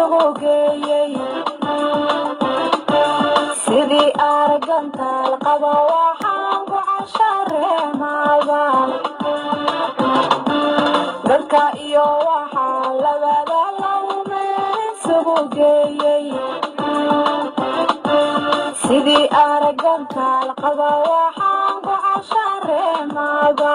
isugu geeyey sidii argantaal qaba waxaan ku cashareemaaba dadka iyo waxaa labada lawme isugu geeyey sidii argantaal qaba waxaan ku cashareemaaba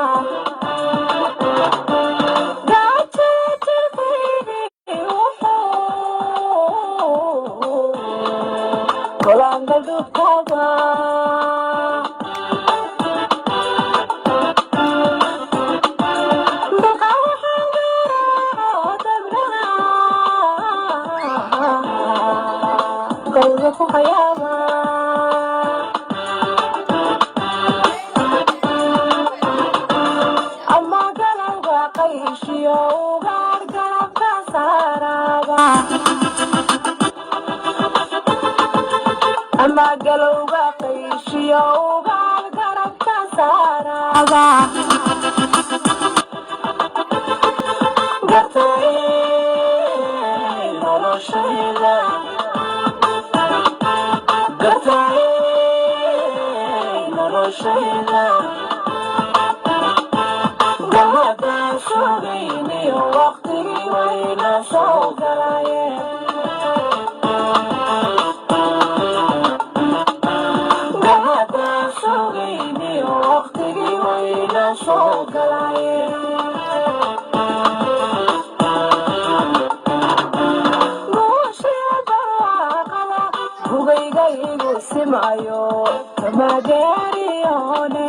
galowga qayshiyo ugaal garabka saaraba gartay noloshayda gabadhaan sugayniyo waqtigii wayna soo galayeen hugaygayigu simayo kamageeriyoone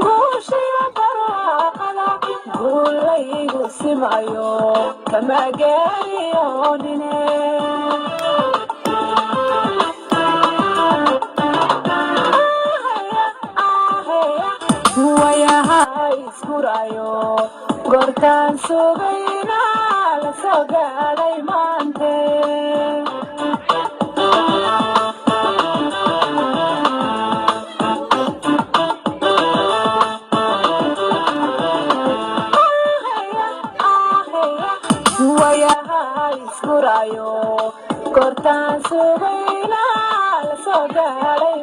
guushiya barwaaqada guulaygu simayo kamageeriyoonine gortaan sugayna la soo gaadhay maante wayaha iskurayo gortaan sugayna la soo gaadhay